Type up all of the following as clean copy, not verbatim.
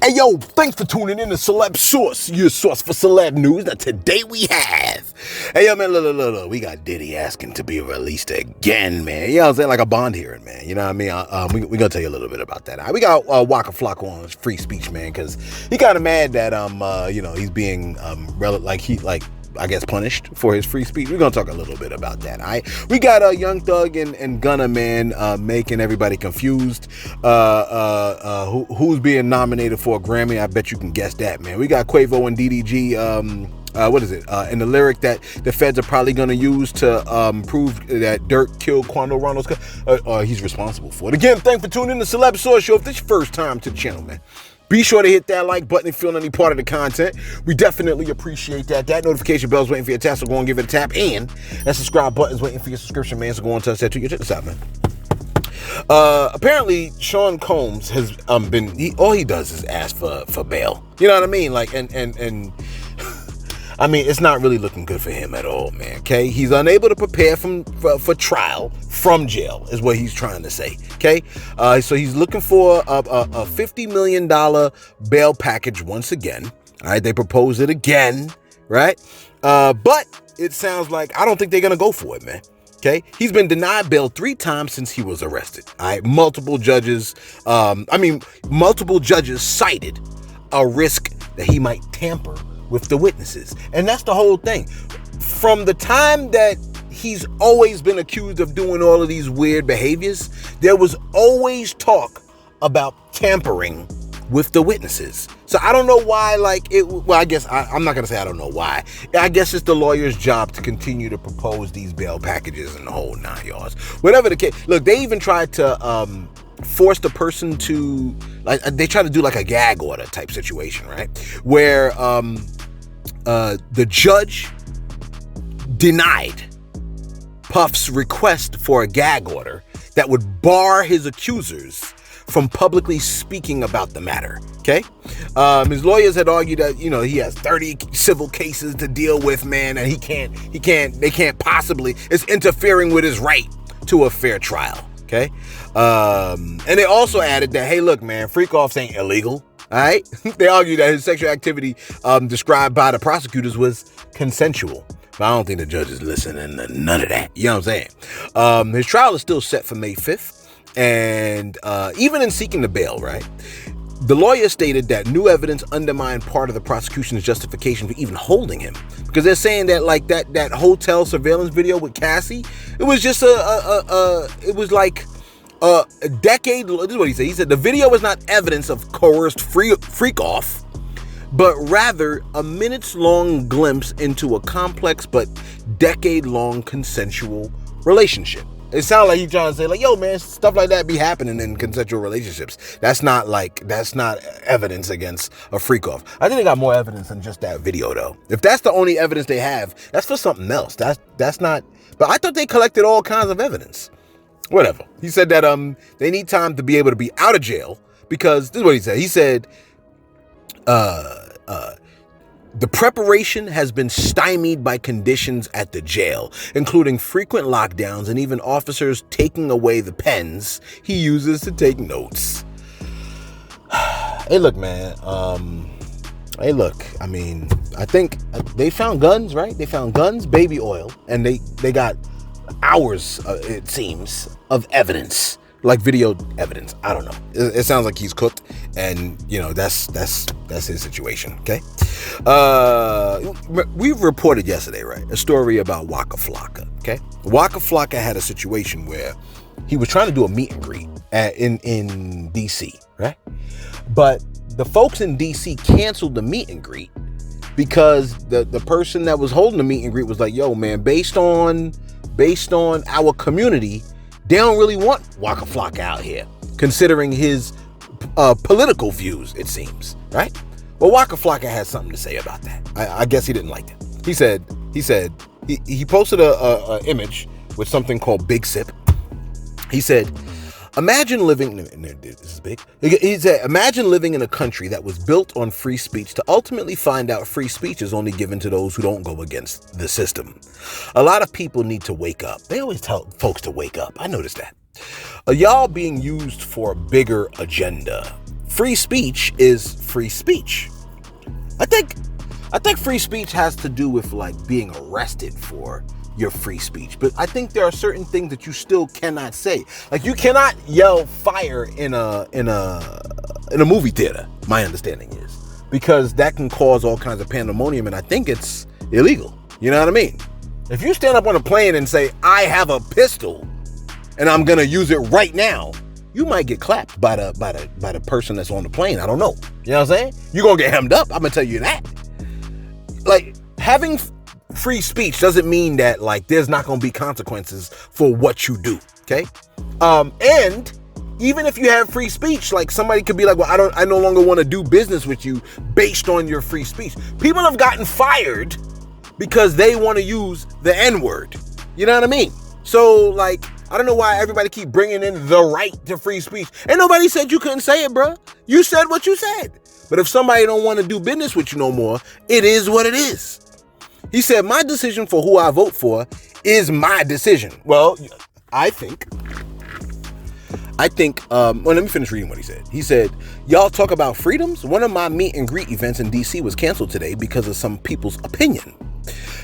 Hey yo, thanks for tuning in to Celeb Source, your source for celeb news. Now today we have, hey yo man, look, we got Diddy asking to be released again, man. You know what I'm saying, like a bond hearing, man. You know what I mean? We gonna tell you a little bit about that. We got Waka Flocka on free speech, man, because he kind of mad that he's being I guess punished for his free speech. We're gonna talk a little bit about that. We got Young Thug and Gunna, man, making everybody confused. Who's being nominated for a Grammy? I bet you can guess that, man. We got Quavo and DDG. And the lyric that the feds are probably gonna use to prove that Dirk killed Quando Ronald's. He's responsible for it. Again, thanks for tuning in to Celeb Source Show. If this is your first time to the channel, man, be sure to hit that like button if you're feeling any part of the content. We definitely appreciate that. That notification bell's waiting for your tap, so go and give it a tap. And that subscribe button's waiting for your subscription, man. So go on, touch that too. Check this out, man. Apparently, Sean Combs has all he does is ask for bail. You know what I mean? Like, and I mean, it's not really looking good for him at all, man. Okay, he's unable to prepare for trial from jail, is what he's trying to say. Okay, so he's looking for a $50 million bail package once again. All right, they proposed it again, right? But it sounds like I don't think they're gonna go for it, man. Okay, he's been denied bail 3 times since he was arrested. All right, multiple judges cited a risk that he might tamper with the witnesses. And that's the whole thing. From the time that he's always been accused of doing all of these weird behaviors, there was always talk about tampering with the witnesses. So I don't know why, I guess I'm not going to say I don't know why. I guess it's the lawyer's job to continue to propose these bail packages and the whole 9 yards. Whatever the case. Look, they even tried to force the person to, they try to do like a gag order type situation, right? Where the judge denied Puff's request for a gag order that would bar his accusers from publicly speaking about the matter. Okay, his lawyers had argued that he has 30 civil cases to deal with, man, and they can't possibly. It's interfering with his right to a fair trial. Okay, and they also added that, hey, look, man, freak-offs ain't illegal. All right, they argued that his sexual activity described by the prosecutors was consensual. But I don't think the judge is listening to none of that. You know what I'm saying? His trial is still set for May 5th. And even in seeking the bail, right, the lawyer stated that new evidence undermined part of the prosecution's justification for even holding him. Because they're saying that, like, that hotel surveillance video with Cassie, it was just it was like a decade. This is what he said. He said the video was not evidence of coerced freak-off, but rather a minutes-long glimpse into a complex but decade-long consensual relationship. It sounds like he's trying to say, like, yo, man, stuff like that be happening in consensual relationships. That's not evidence against a freak-off. I think they got more evidence than just that video, though. If that's the only evidence they have, that's for something else. That's not. But I thought they collected all kinds of evidence. Whatever. He said that they need time to be able to be out of jail because this is what he said. He said, the preparation has been stymied by conditions at the jail, including frequent lockdowns and even officers taking away the pens he uses to take notes. Hey, look, man. Hey, look. I mean, I think they found guns, right? They found guns, baby oil, and they got hours, it seems, of evidence. Like video evidence. I don't know. It sounds like he's cooked, and that's his situation. Okay. We reported yesterday, right, a story about Waka Flocka. Okay, Waka Flocka had a situation where he was trying to do a meet and greet in DC, right? But the folks in DC canceled the meet and greet because the person that was holding the meet and greet was like, "Yo, man, based on our community, they don't really want Waka Flocka out here, considering his political views, it seems, right?" Well, Waka Flocka has something to say about that. I guess he didn't like it. He said he posted a image with something called Big Sip. He said, imagine living, this is big. He said, imagine living in a country that was built on free speech to ultimately find out free speech is only given to those who don't go against the system. A lot of people need to wake up. They always tell folks to wake up. I noticed that. Y'all being used for a bigger agenda free speech is free speech. I think free speech has to do with like being arrested for your free speech, but I think there are certain things that you still cannot say. Like you cannot yell fire in a movie theater. My understanding is because that can cause all kinds of pandemonium, and I think it's illegal. You know what I mean? If you stand up on a plane and say, "I have a pistol and I'm gonna use it right now," you might get clapped by the person that's on the plane. I don't know. You know what I'm saying? You're gonna get hemmed up. I'm gonna tell you that. Like having free speech doesn't mean that like there's not going to be consequences for what you do. Okay. And even if you have free speech, like somebody could be like, well, I no longer want to do business with you based on your free speech. People have gotten fired because they want to use the N-word. You know what I mean? So like, I don't know why everybody keep bringing in the right to free speech. And nobody said you couldn't say it, bro. You said what you said. But if somebody don't want to do business with you no more, it is what it is. He said, my decision for who I vote for is my decision. Well, I think, well, let me finish reading what he said. He said, y'all talk about freedoms. One of my meet and greet events in DC was canceled today because of some people's opinion.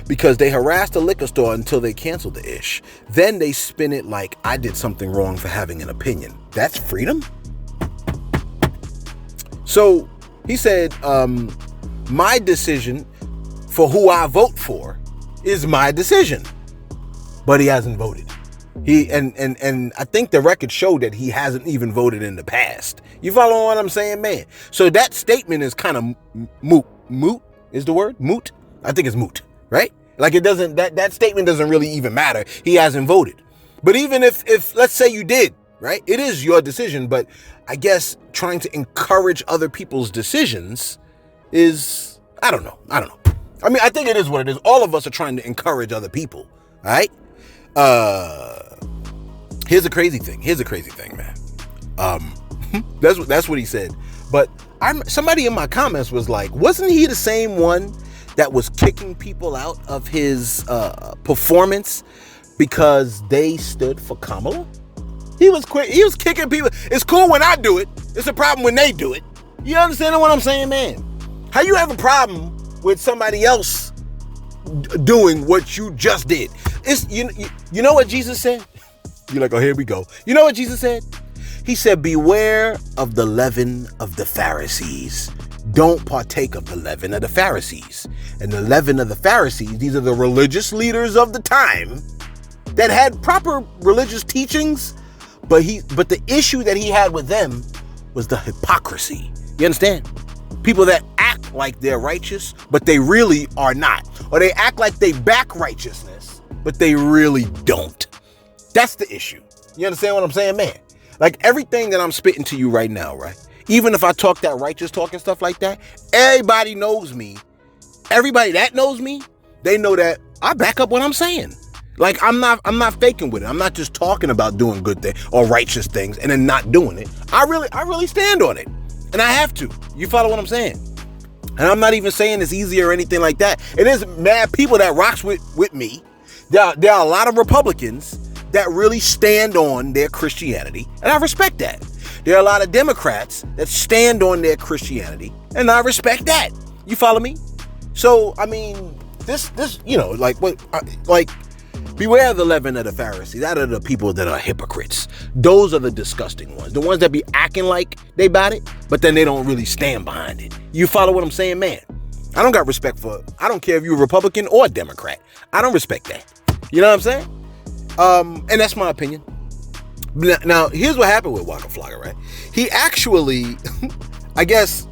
Because they harassed a liquor store until they canceled the ish. Then they spin it like I did something wrong for having an opinion. That's freedom? So he said, my decision for who I vote for is my decision. But he hasn't voted. And I think the record showed that he hasn't even voted in the past. You follow what I'm saying, man? So that statement is kind of moot. Moot is the word? Moot? I think it's moot, right? Like it doesn't, that statement doesn't really even matter. He hasn't voted. But even if let's say you did, right? It is your decision, but I guess trying to encourage other people's decisions is, I don't know. I mean, I think it is what it is. All of us are trying to encourage other people, all right? Here's a crazy thing, man. That's what he said. But somebody in my comments was like, wasn't he the same one that was kicking people out of his performance because they stood for Kamala? He was kicking people. It's cool when I do it. It's a problem when they do it. You understand what I'm saying, man? How you have a problem with somebody else doing what you just did? It's you know what Jesus said? You're like, oh, here we go. You know what Jesus said? He said, beware of the leaven of the Pharisees. Don't partake of the leaven of the Pharisees. And the leaven of the Pharisees, these are the religious leaders of the time that had proper religious teachings, but the issue that he had with them was the hypocrisy. You understand? People that act like they're righteous, but they really are not. Or they act like they back righteousness, but they really don't. That's the issue. You understand what I'm saying, man? Like everything that I'm spitting to you right now, right? Even if I talk that righteous talk and stuff like that, everybody knows me. Everybody that knows me, they know that I back up what I'm saying. Like I'm not faking with it. I'm not just talking about doing good things or righteous things and then not doing it. I really stand on it. And I have to. You follow what I'm saying? And I'm not even saying it's easy or anything like that. It is mad people that rocks with me. There are a lot of Republicans that really stand on their Christianity, and I respect that. There are a lot of Democrats that stand on their Christianity, and I respect that. You follow me? So, I mean, this, beware of the leaven of the Pharisees. That are the people that are hypocrites. Those are the disgusting ones. The ones that be acting like they about it, but then they don't really stand behind it. You follow what I'm saying, man? I don't got respect I don't care if you're a Republican or a Democrat. I don't respect that. You know what I'm saying? And that's my opinion. Now, here's what happened with Waka Flocka, right? He actually, I guess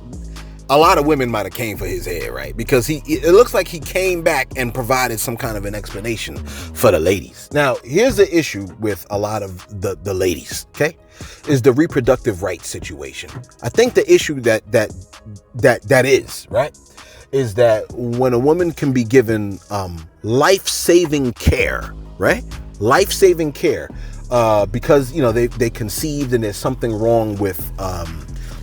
a lot of women might have came for his head, right? Because it looks like he came back and provided some kind of an explanation for the ladies. Now, here's the issue with a lot of the ladies, okay? Is the reproductive rights situation. I think the issue that is, right? Is that when a woman can be given life-saving care, right? Life-saving care, because they conceived and there's something wrong with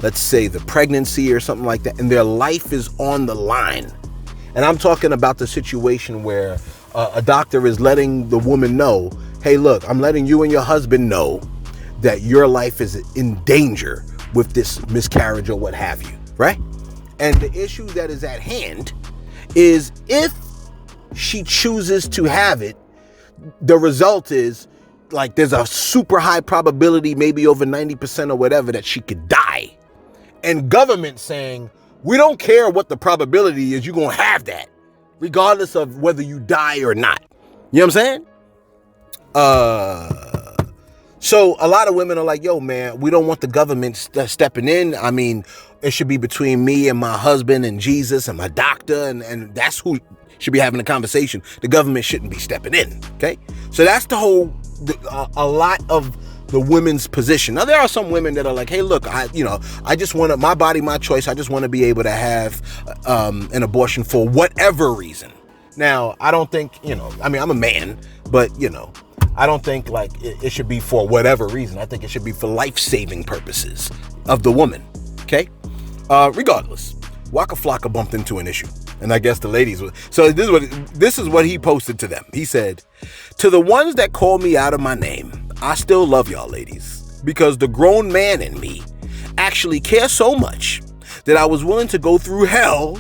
let's say the pregnancy or something like that, and their life is on the line. And I'm talking about the situation where a doctor is letting the woman know, hey, look, I'm letting you and your husband know that your life is in danger with this miscarriage or what have you, right? And the issue that is at hand is if she chooses to have it, the result is like there's a super high probability, maybe over 90% or whatever, that she could die. And government saying, we don't care what the probability is, you're going to have that, regardless of whether you die or not. You know what I'm saying? So a lot of women are like, yo, man, we don't want the government stepping in. I mean, it should be between me and my husband and Jesus and my doctor, and that's who should be having the conversation. The government shouldn't be stepping in, okay? So that's the whole, a lot of the women's position. Now, there are some women that are like, hey, look, I just want to, my body, my choice. I just want to be able to have an abortion for whatever reason. Now, I don't think, I mean, I'm a man, but, I don't think like it should be for whatever reason. I think it should be for life-saving purposes of the woman, okay? Regardless, Waka Flocka bumped into an issue. And I guess the ladies were. So this is what he posted to them. He said, to the ones that call me out of my name, I still love y'all ladies, because the grown man in me actually cares so much that I was willing to go through hell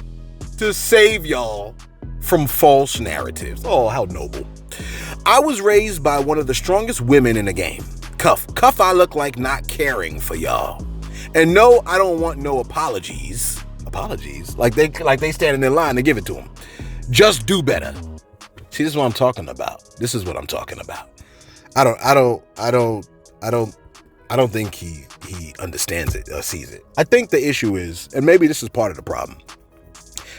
to save y'all from false narratives. Oh, how noble. I was raised by one of the strongest women in the game. Cuff, I look like not caring for y'all. And no, I don't want no apologies. Like they standing in line to give it to him. Just do better. See, this is what I'm talking about. I don't think he understands it or sees it. I think the issue is, and maybe this is part of the problem,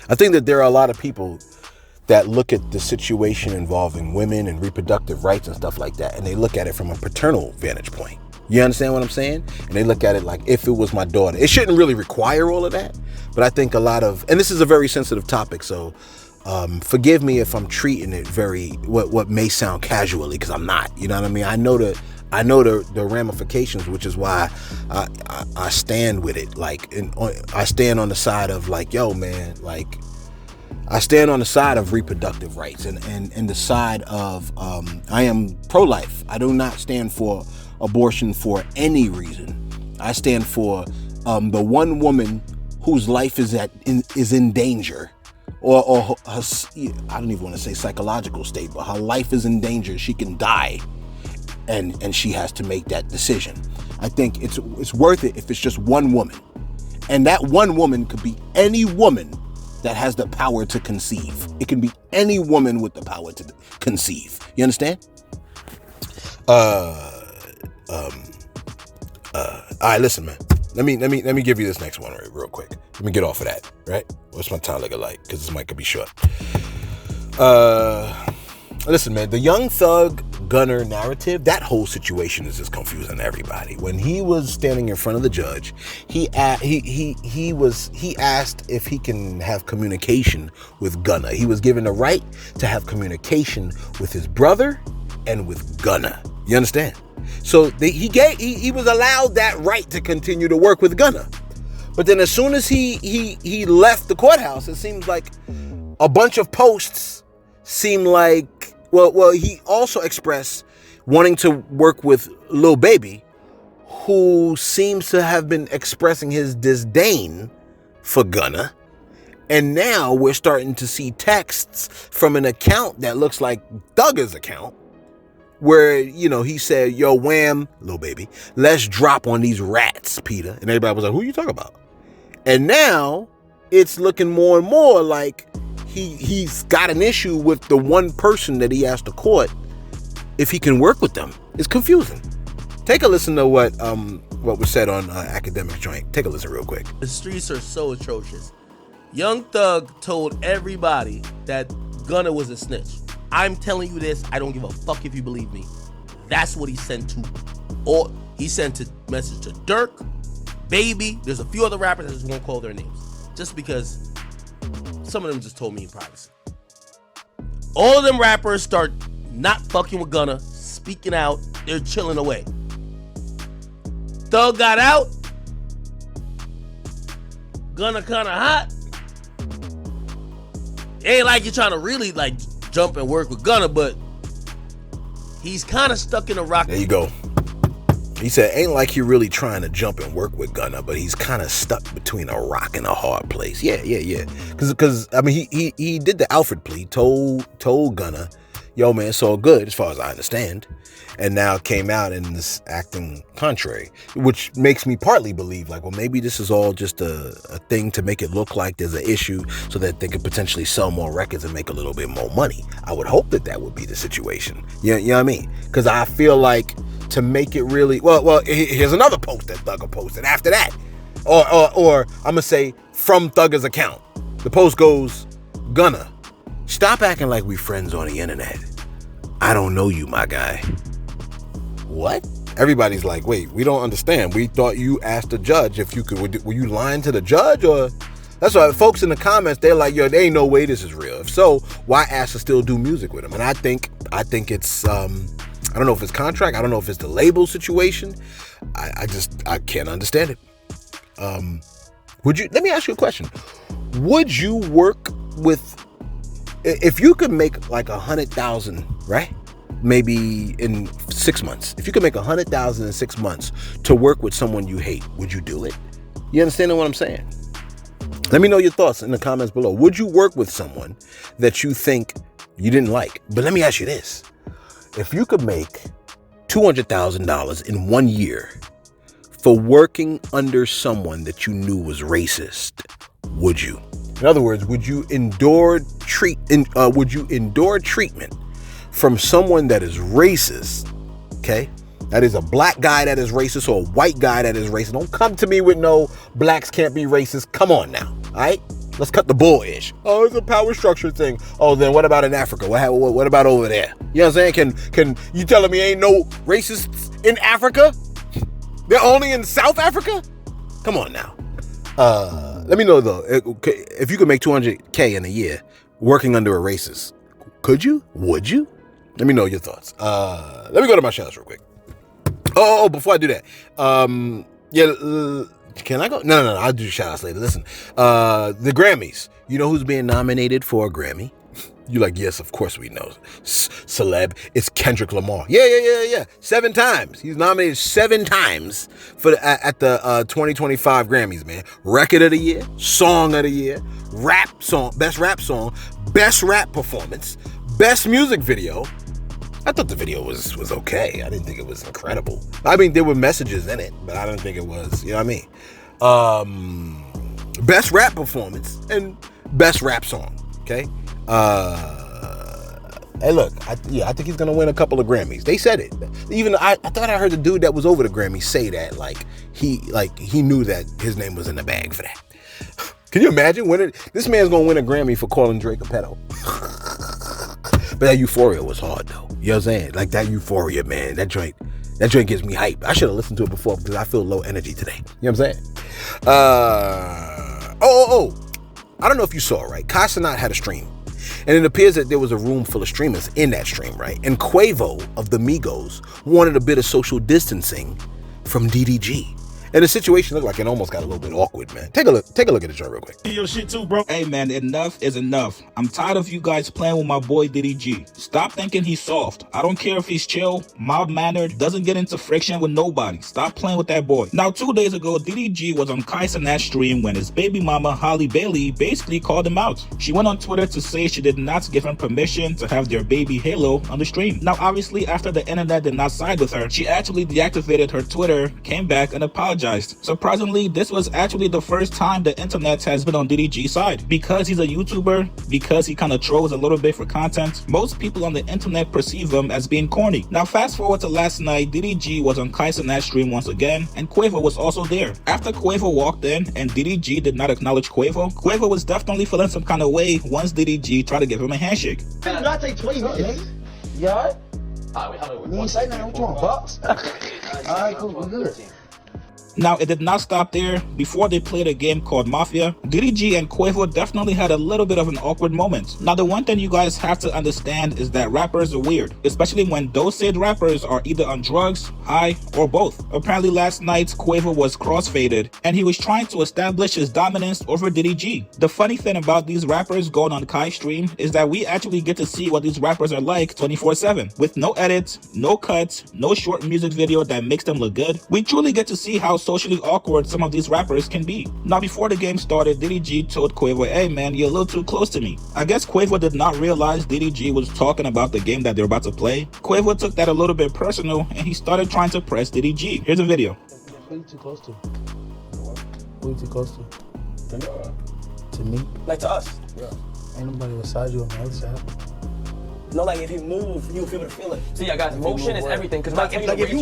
I think that there are a lot of people that look at the situation involving women and reproductive rights and stuff like that, and they look at it from a paternal vantage point. You understand what I'm saying? And they look at it like, if it was my daughter. It shouldn't really require all of that, but I think a lot of, and this is a very sensitive topic, so forgive me if I'm treating it very, what may sound casually, because I'm not. You know what I mean? I know the ramifications, which is why I stand with it. Like, I stand on the side of like, yo, man, like, I stand on the side of reproductive rights and the side of, I am pro-life. I do not stand for abortion for any reason. I stand for the one woman whose life is in danger, or her, I don't even want to say psychological state, but her life is in danger. She can die, and she has to make that decision. I think it's worth it if it's just one woman, and that one woman could be any woman that has the power to conceive. It can be any woman with the power to conceive. You understand? All right, listen, man. Let me give you this next one real quick. Let me get off of that, right? What's my time looking like? Because this mic could be short. Listen, man. The Young Thug Gunna narrative, that whole situation is just confusing everybody. When he was standing in front of the judge, he asked if he can have communication with Gunna. He was given the right to have communication with his brother and with Gunna. You understand? So he was allowed that right to continue to work with Gunna. But then as soon as he left the courthouse, it seems like a bunch of posts seem like, well, he also expressed wanting to work with Lil Baby, who seems to have been expressing his disdain for Gunna. And now we're starting to see texts from an account that looks like Thugger's account, where, he said, yo, wham, Lil Baby, let's drop on these rats, Peter. And everybody was like, who you talking about? And now it's looking more and more like he's got an issue with the one person that he asked the court if he can work with them. It's confusing. Take a listen to what was said on Academic Joint. Take a listen real quick. The streets are so atrocious. Young Thug told everybody that Gunna was a snitch. I'm telling you this, I don't give a fuck if you believe me. That's what he sent to. Or he sent a message to Dirk, Baby. There's a few other rappers, I just won't call their names, just because some of them just told me in privacy. All of them rappers start not fucking with Gunna, speaking out, they're chilling away. Thug got out. Gunna kinda hot. It ain't like you're trying to really like jump and work with Gunna, but he's kind of stuck in a rock. There you go. He said, ain't like he really trying to jump and work with Gunna, but he's kind of stuck between a rock and a hard place. Yeah. Because I mean, he did the Alfred plea, told Gunna, yo, man, it's all good as far as I understand. And now came out and is acting contrary, which makes me partly believe, like, well, maybe this is all just a thing to make it look like there's an issue so that they could potentially sell more records and make a little bit more money. I would hope that would be the situation. You know what I mean? Because I feel like to make it really, well, here's another post that Thugger posted after that. Or I'm going to say from Thugger's account. The post goes, Gunna, stop acting like we friends on the internet. I don't know you, my guy. What? Everybody's like, wait, we don't understand. We thought you asked the judge if you could. Were you lying to the judge? Or that's why folks in the comments, they're like, yo, there ain't no way this is real. If so, why ask to still do music with him? And I think it's I don't know if it's contract. I don't know if it's the label situation. I can't understand it. Let me ask you a question. Would you work with, if you could make like 100,000, right? Maybe in 6 months. If you could make 100,000 in 6 months to work with someone you hate, would you do it? You understand what I'm saying? Let me know your thoughts in the comments below. Would you work with someone that you think you didn't like? But let me ask you this. If you could make $200,000 in 1 year for working under someone that you knew was racist, would you? In other words, would you endure treatment from someone that is racist, okay? That is a black guy that is racist or a white guy that is racist. Don't come to me with no blacks can't be racist. Come on now, all right? Let's cut the bull-ish. Oh, it's a power structure thing. Oh, then what about in Africa? What about over there? You know what I'm saying? Can you telling me ain't no racists in Africa? They're only in South Africa? Come on now. Let me know though, if you could make $200K in a year working under a racist, could you? Would you? Let me know your thoughts. Let me go to my shoutouts real quick. Oh, before I do that, can I go? No, I'll do shoutouts later. Listen, the Grammys. You know who's being nominated for a Grammy? You like, yes, of course we know. Celeb. It's Kendrick Lamar. Yeah. 7 times. He's nominated 7 times at the 2025 Grammys, man. Record of the Year, Song of the Year, Rap Song, Best Rap Song, Best Rap Performance, Best Music Video. I thought the video was okay. I didn't think it was incredible. I mean, there were messages in it, but I didn't think it was, you know what I mean? Best Rap Performance and Best Rap Song, okay? Hey, look, I think he's gonna win a couple of Grammys. They said it. Even I thought I heard the dude that was over the Grammys say that, he knew that his name was in the bag for that. Can you imagine winning? This man's gonna win a Grammy for calling Drake a pedo. But that Euphoria was hard though. You know what I'm saying? Like that Euphoria, man. That joint gives me hype. I should have listened to it before because I feel low energy today. You know what I'm saying? I don't know if you saw, right? Kai Cenat had a stream. And it appears that there was a room full of streamers in that stream, right? And Quavo of the Migos wanted a bit of social distancing from DDG. And the situation looked like it almost got a little bit awkward, man. Take a look at the joint real quick. Your shit too, bro. Hey, man, enough is enough. I'm tired of you guys playing with my boy DDG. Stop thinking he's soft. I don't care if he's chill, mild-mannered, doesn't get into friction with nobody. Stop playing with that boy. Now, 2 days ago, DDG was on Kai Cenat's stream when his baby mama, Holly Bailey, basically called him out. She went on Twitter to say she did not give him permission to have their baby Halo on the stream. Now, obviously, after the internet did not side with her, she actually deactivated her Twitter, came back, and apologized. Surprisingly, this was actually the first time the internet has been on DDG's side. Because he's a YouTuber, because he kind of trolls a little bit for content, most people on the internet perceive him as being corny. Now fast forward to last night, DDG was on Kai Cenat's stream once again, and Quavo was also there. After Quavo walked in and DDG did not acknowledge Quavo, Quavo was definitely feeling some kind of way once DDG tried to give him a handshake. Do not take 20 minutes, nigga. You alright? You ain't say nothing. What you want, box? Alright, cool. We good. Now, it did not stop there. Before they played a game called Mafia, DDG and Quavo definitely had a little bit of an awkward moment. Now, the one thing you guys have to understand is that rappers are weird, especially when those said rappers are either on drugs, high, or both. Apparently last night, Quavo was crossfaded, and he was trying to establish his dominance over DDG. The funny thing about these rappers going on Kai's stream is that we actually get to see what these rappers are like 24/7. With no edits, no cuts, no short music video that makes them look good, we truly get to see how socially awkward some of these rappers can be. Now, before the game started, DDG told Quavo, "Hey man, you're a little too close to me." I guess Quavo did not realize DDG was talking about the game that they're about to play. Quavo took that a little bit personal and he started trying to press DDG. Here's a video. Who are you too close to? Who are you too close to? To me? Like to us. Yeah. Ain't nobody beside you on the other side. No, like if you move, you'll be able to feel it. See, I got motion is everything. Cause like if you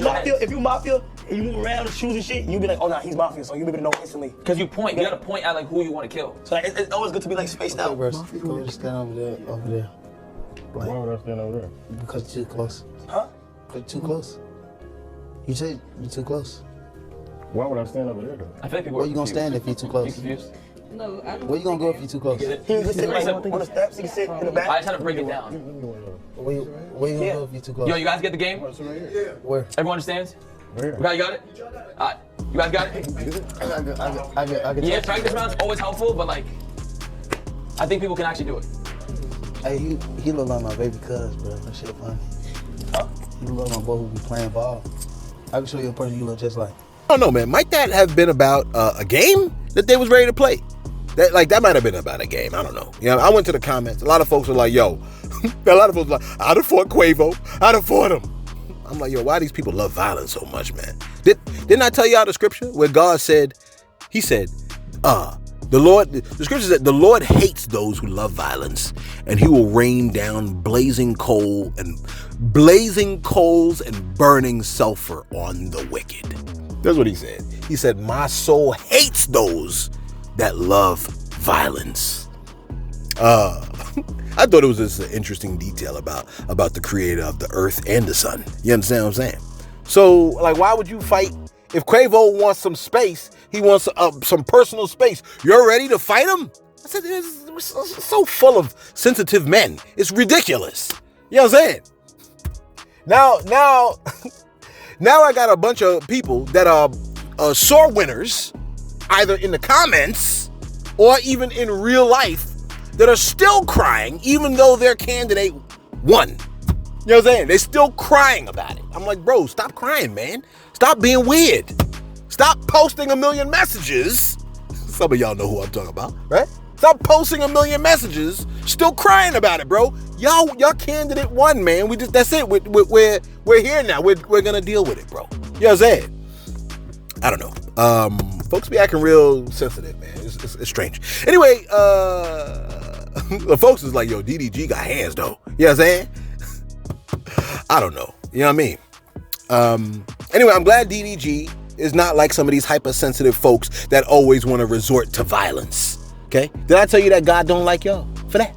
mafia and you move around and shoes and shit, you'll be like, oh nah, he's mafia, so you'll be able to know instantly. Cause you gotta point at like who you want to kill. So like, it's always good to be like spaced out. Bro, go just stand over there. Like, why would I stand over there? Because you're too close. Huh? Because you're too close. You said you're too close. Why would I stand over there though? I feel like people Where you gonna stand if you're too close? No, where you gonna go if you're too close? He can sit like on the steps, he can sit in the back. I just had to break it down. Where you gonna go if you're too close? Yo, you guys get the game? Where? Everyone understands? Where? You got it? Alright, you guys got it? I get Yeah, practice rounds always helpful, but like, I think people can actually do it. Hey, he look like my baby cuz, bro. That shit funny. Huh? He look like my boy who be playing ball. I can show you a person you look just like. I don't know, man. Might that have been about a game that they was ready to play? That might have been about a game. I don't know. You know, I went to the comments. A lot of folks were like, yo, a lot of folks were like, I'd have fought Quavo. I'd have fought him. I'm like, yo, why these people love violence so much, man? Didn't I tell y'all the scripture where God said, he said, the scripture said, the Lord hates those who love violence, and he will rain down blazing coals and burning sulfur on the wicked. That's what he said. He said, my soul hates those that love violence. I thought it was just an interesting detail about the creator of the earth and the sun. You understand what I'm saying? So, like, why would you fight? If Quavo wants some space, he wants some personal space. You're ready to fight him? I said, it's so full of sensitive men. It's ridiculous. You know what I'm saying? Now I got a bunch of people that are sore winners, either in the comments or even in real life, that are still crying even though their candidate won. You know what I'm saying? They're still crying about it. I'm like, bro, stop crying, man. Stop being weird. Stop posting a million messages. Some of y'all know who I'm talking about, right? Stop posting a million messages, still crying about it, bro. Y'all candidate won, man. That's it. We're here now. We're gonna deal with it, bro. You know what I'm saying? I don't know. Folks be acting real sensitive, man. It's strange. Anyway, the folks is like, yo, DDG got hands though. You know what I'm saying? I don't know. You know what I mean? Anyway, I'm glad DDG is not like some of these hypersensitive folks that always want to resort to violence. Okay? Did I tell you that God don't like y'all for that?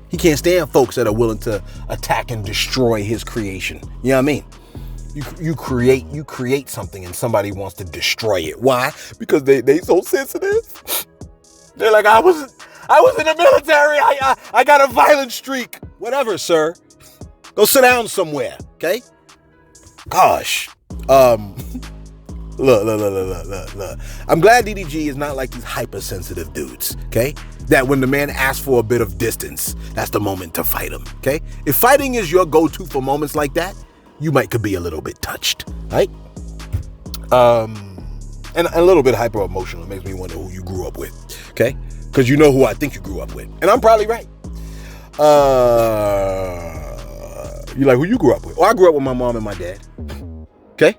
He can't stand folks that are willing to attack and destroy his creation. You know what I mean? You create something and somebody wants to destroy it. Why? Because they so sensitive. They're like, I was in the military. I got a violent streak. Whatever, sir. Go sit down somewhere, okay? Gosh. Look. I'm glad DDG is not like these hypersensitive dudes, okay? That when the man asks for a bit of distance, that's the moment to fight him, okay? If fighting is your go-to for moments like that, you could be a little bit touched, right? And a little bit hyper emotional. It makes me wonder who you grew up with, okay? Because you know who I think you grew up with, and I'm probably right. You like who you grew up with? Well, I grew up with my mom and my dad. Okay.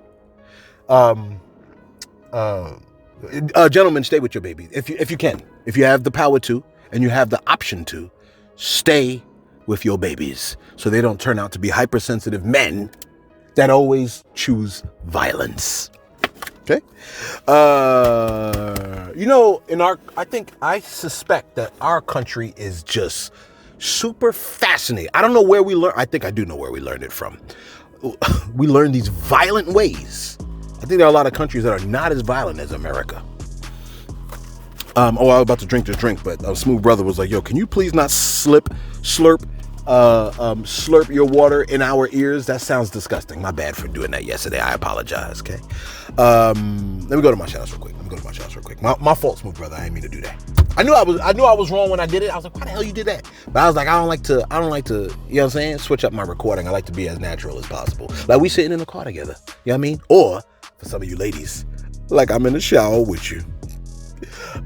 Gentlemen, stay with your baby if you can. If you have the power to, and you have the option to, stay with your babies so they don't turn out to be hypersensitive men that always choose violence. Okay. I suspect that our country is just super fascinating. I don't know where we learned. I think I do know where we learned it from. We learned these violent ways. I think there are a lot of countries that are not as violent as America. I was about to drink this drink, but Smooth Brother was like, yo, can you please not slurp your water in our ears? That sounds disgusting. My bad for doing that yesterday. I apologize, okay? Let me go to my shout-outs real quick. My fault, Smooth Brother. I didn't mean to do that. I knew I was wrong when I did it. I was like, why the hell you did that? But I was like, I don't like to, you know what I'm saying? Switch up my recording. I like to be as natural as possible. Like we sitting in the car together. You know what I mean? Or, for some of you ladies, like I'm in the shower with you.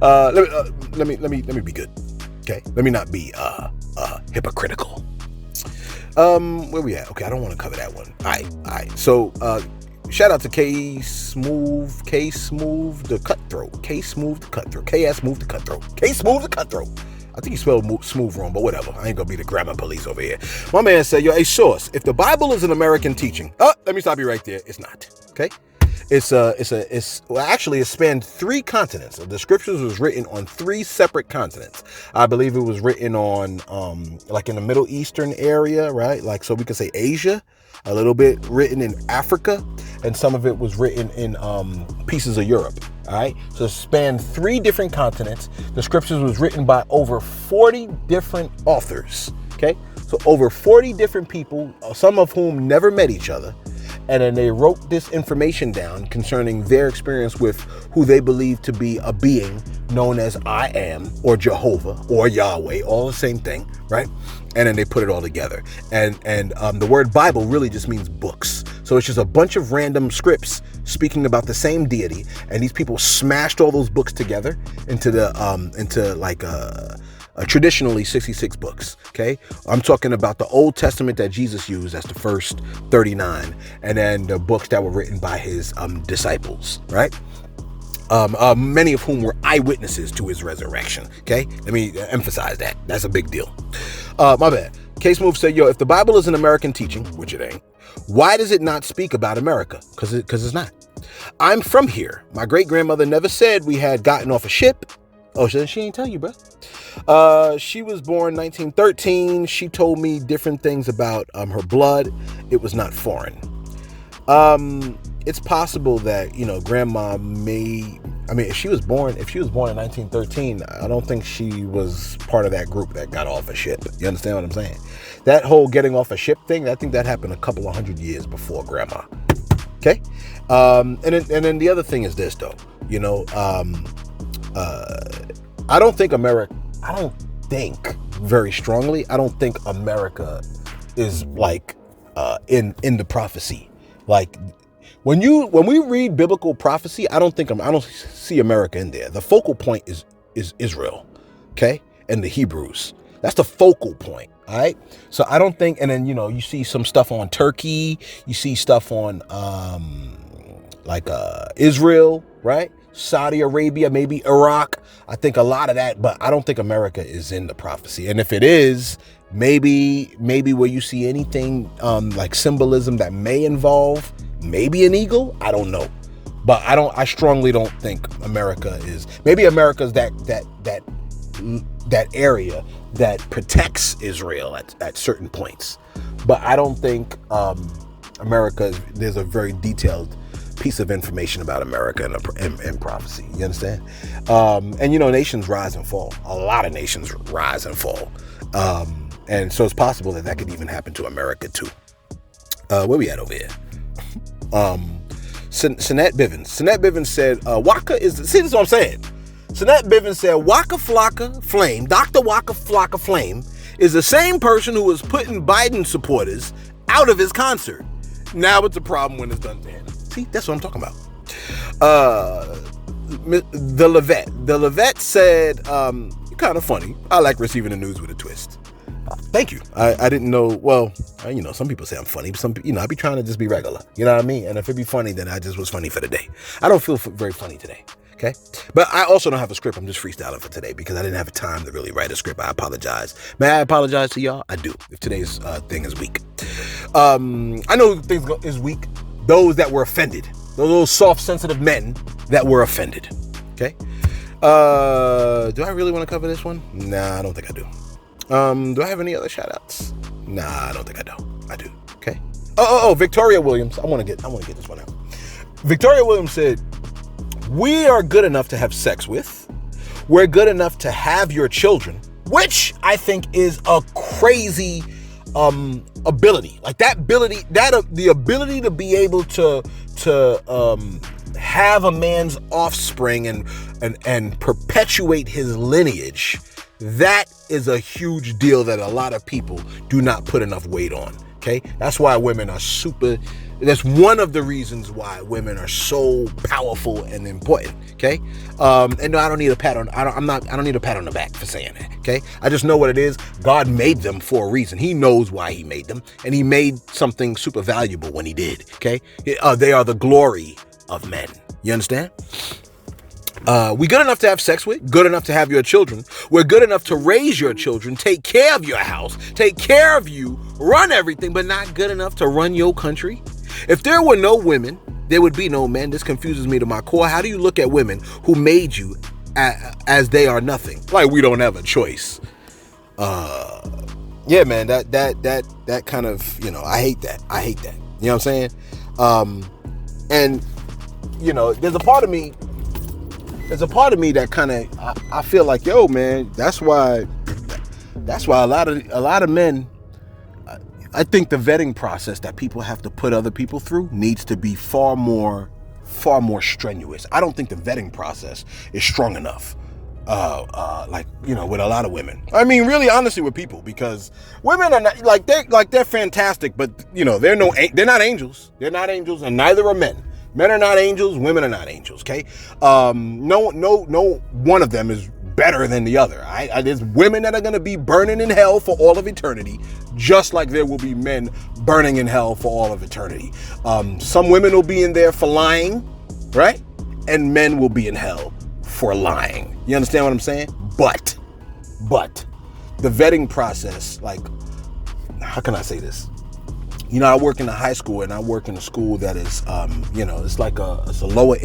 Let me be good. Okay? Let me not be hypocritical. Where we at? Okay, I don't want to cover that one. Alright. So shout out to K Smooth the Cutthroat. K Smooth the Cutthroat. I think he spelled smooth wrong, but whatever. I ain't gonna be the grammar police over here. My man said, yo, a source. If the Bible is an American teaching, let me stop you right there. It's not. Okay? Actually it spanned 3 continents. The scriptures was written on 3 separate continents. I believe it was written on like in the Middle Eastern area, right? Like, so we could say Asia, a little bit written in Africa, and some of it was written in pieces of Europe. All right, so it spanned 3 different continents. The scriptures was written by over 40 different authors. Okay, so over 40 different people, some of whom never met each other. And then they wrote this information down concerning their experience with who they believe to be a being known as I Am, or Jehovah, or Yahweh, all the same thing, right? And then they put it all together. And the word Bible really just means books. So it's just a bunch of random scripts speaking about the same deity. And these people smashed all those books together into traditionally 66 books. Okay, I'm talking about the Old Testament that Jesus used as the first 39, and then the books that were written by his disciples, right? Many of whom were eyewitnesses to his resurrection. Okay, let me emphasize that. That's a big deal. My bad. Case Move said, yo, if the Bible is an American teaching, which it ain't, why does it not speak about America? Because it's not. I'm from here. My great grandmother never said we had gotten off a ship. Oh, she ain't tell you, bro. She was born 1913. She told me different things about her blood. It was not foreign. It's possible that, grandma if she was born in 1913, I don't think she was part of that group that got off a ship. You understand what I'm saying? That whole getting off a ship thing, I think that happened a couple of 100 years before grandma. Okay? And then the other thing is this, though. I don't think very strongly, I don't think America is like in the prophecy. Like when we read biblical prophecy, I don't see America in there. The focal point is Israel, okay? And the Hebrews. That's the focal point. All right. So I don't think, and then you see some stuff on Turkey, you see stuff on Israel, right? Saudi Arabia, maybe Iraq. I think a lot of that, but I don't think America is in the prophecy. And if it is, maybe where you see anything like symbolism that may involve maybe an eagle, I don't know. But I strongly don't think America is. Maybe America's that area that protects Israel at certain points. But I don't think there's a very detailed piece of information about America in prophecy. You understand? And nations rise and fall. A lot of nations rise and fall. And so it's possible that could even happen to America too. Where we at over here? Sinette Bivens said, Waka is, see, this is what I'm saying. Sinette Bivens said, Waka Flocka Flame, Dr. Waka Flocka Flame, is the same person who was putting Biden supporters out of his concert. Now it's a problem when it's done to him. See, that's what I'm talking about. The Levette said, you're kind of funny. I like receiving the news with a twist. Thank you. I didn't know. Well, some people say I'm funny. Some, I be trying to just be regular. You know what I mean? And if it be funny, then I just was funny for the day. I don't feel very funny today. Okay. But I also don't have a script. I'm just freestyling for today because I didn't have time to really write a script. I apologize. May I apologize to y'all? I do. If today's thing is weak. I know things is weak. Those that were offended. Those little soft, sensitive men that were offended. Okay. Do I really want to cover this one? Nah, I don't think I do. Do I have any other shout outs? Nah, I don't think I do. I do. Okay. Oh, Victoria Williams. I want to get this one out. Victoria Williams said, we are good enough to have sex with. We're good enough to have your children, which I think is a crazy ability. Like that ability, the ability to be able to have a man's offspring and perpetuate his lineage. That is a huge deal that a lot of people do not put enough weight on. Okay, that's why women are that's one of the reasons why women are so powerful and important. Okay, and no, I don't need a pat on. I don't need a pat on the back for saying that. Okay, I just know what it is. God made them for a reason. He knows why He made them, and He made something super valuable when He did. Okay, they are the glory of men. You understand? We good enough to have sex with, good enough to have your children. We're good enough to raise your children, take care of your house, take care of you, run everything, but not good enough to run your country. If there were no women, there would be no men. This confuses me to my core. How do you look at women who made you as they are nothing? Like we don't have a choice. Yeah, man, that kind of, I hate that. You know what I'm saying? And, there's a part of me that kind of, I feel like, yo, man, that's why a lot of men, I think the vetting process that people have to put other people through needs to be far more strenuous. I don't think the vetting process is strong enough. With a lot of women. I mean, really, honestly, with people, because women are not, they're fantastic, but they're not angels. They're not angels, and neither are men. Men are not angels. Women are not angels. Okay. No one of them is better than the other. There's women that are going to be burning in hell for all of eternity, just like there will be men burning in hell for all of eternity. Some women will be in there for lying, right? And men will be in hell for lying. You understand what I'm saying? But the vetting process, how can I say this? I work in a high school, and I work in a school that is, it's a lower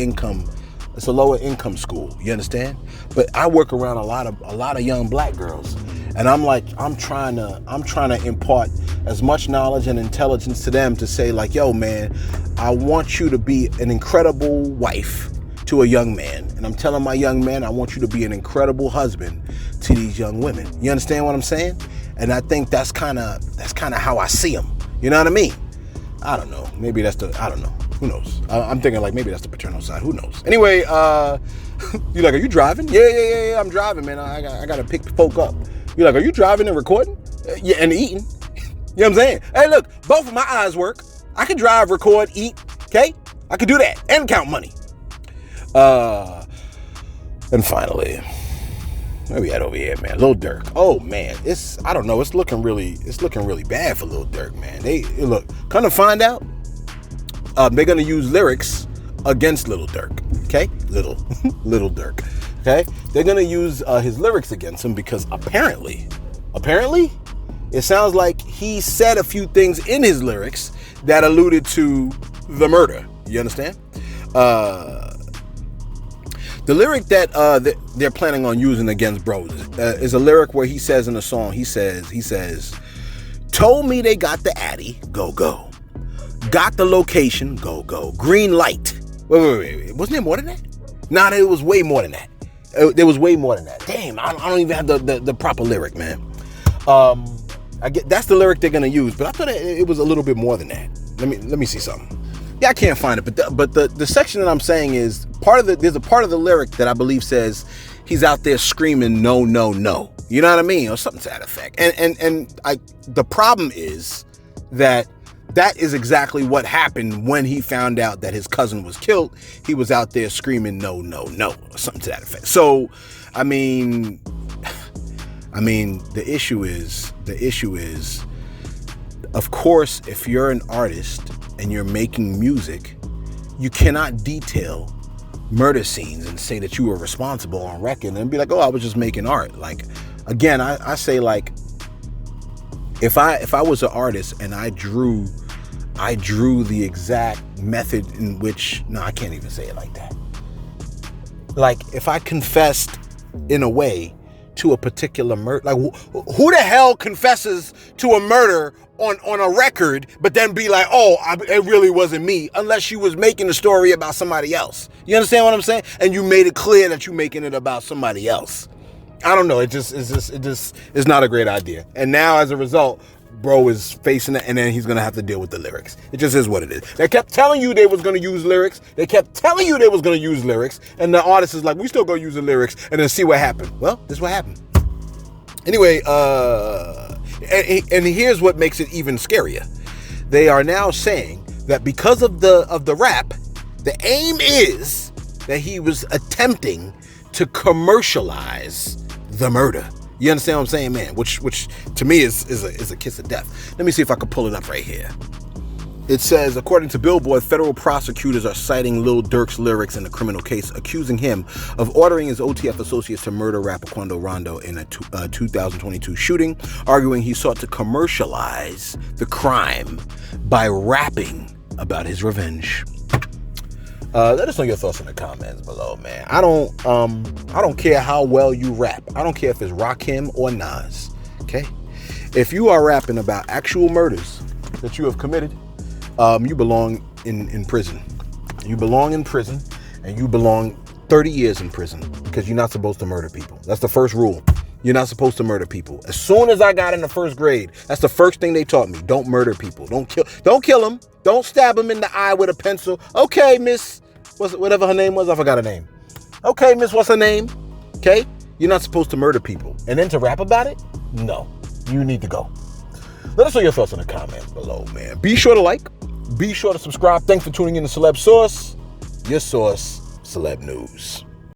income school. You understand? But I work around a lot of young black girls, and I'm trying to impart as much knowledge and intelligence to them to say, like, yo, man, I want you to be an incredible wife to a young man, and I'm telling my young man, I want you to be an incredible husband to these young women. You understand what I'm saying? And I think that's kind of how I see them. You know what I mean? I don't know. Maybe I don't know. Who knows? I'm thinking maybe that's the paternal side. Who knows? Anyway, you like, are you driving? Yeah, I'm driving, man. I got to pick folk up. You're like, are you driving and recording? Yeah, and eating. You know what I'm saying? Hey, look, both of my eyes work. I can drive, record, eat, okay? I can do that and count money. And finally, where we at over here, man? Lil Dirk. Oh man, it's looking really bad for Lil Dirk, man. Come to find out, they're gonna use lyrics against Lil Dirk. Okay, little Dirk. Okay, they're gonna use his lyrics against him because apparently, it sounds like he said a few things in his lyrics that alluded to the murder. You understand? The lyric that they're planning on using against bro is a lyric where he says in the song, he says, told me they got the Addy, go. Got the location, go. Green light. Wait. Wasn't there more than that? Nah, it was way more than that. There was way more than that. Damn, I don't even have the proper lyric, man. I get that's the lyric they're gonna use, but I thought it was a little bit more than that. Let me see something. Yeah, I can't find it, but the section that I'm saying is there's a part of the lyric that I believe says he's out there screaming no. You know what I mean? Or something to that effect. And the problem is that is exactly what happened when he found out that his cousin was killed. He was out there screaming no, or something to that effect. So, I mean, the issue is, of course, if you're an artist and you're making music, you cannot detail murder scenes and say that you were responsible on record and be like, oh, I was just making art. Like, again, I say, like, if I was an artist and I drew the exact method in which, no, I can't even say it like that. Like, if I confessed in a way to a particular murder, like, who the hell confesses to a murder on a record, but then be like, it really wasn't me, unless she was making the story about somebody else. You understand what I'm saying? And you made it clear that you're making it about somebody else. I don't know. It just is not a great idea. And now as a result, bro is facing it, and then he's gonna have to deal with the lyrics. It just is what it is. They kept telling you they was gonna use lyrics. And the artist is like, we still gonna use the lyrics, and then see what happened. Well, this is what happened. Anyway, and here's what makes it even scarier. They are now saying that because of the rap, the aim is that he was attempting to commercialize the murder. You understand what I'm saying, man? Which to me is a kiss of death. Let me see if I can pull it up right here. It says, according to Billboard, federal prosecutors are citing Lil Dirk's lyrics in a criminal case, accusing him of ordering his OTF associates to murder rapper Quando Rondo in a 2022 shooting, arguing he sought to commercialize the crime by rapping about his revenge. Let us know your thoughts in the comments below, man. I don't care how well you rap. I don't care if it's Rakim or Nas. Okay? If you are rapping about actual murders that you have committed, you belong in prison. You belong in prison, and you belong 30 years in prison, because you're not supposed to murder people. That's the first rule. You're not supposed to murder people. As soon as I got in the first grade, that's the first thing they taught me. Don't murder people. Don't kill them. Don't stab them in the eye with a pencil. Okay, miss, whatever her name was, I forgot her name. Okay, miss, what's her name? Okay? You're not supposed to murder people. And then to rap about it? No. You need to go. Let us know your thoughts in the comments below, man. Be sure to like. Be sure to subscribe. Thanks for tuning in to Celeb Source. Your source, Celeb News.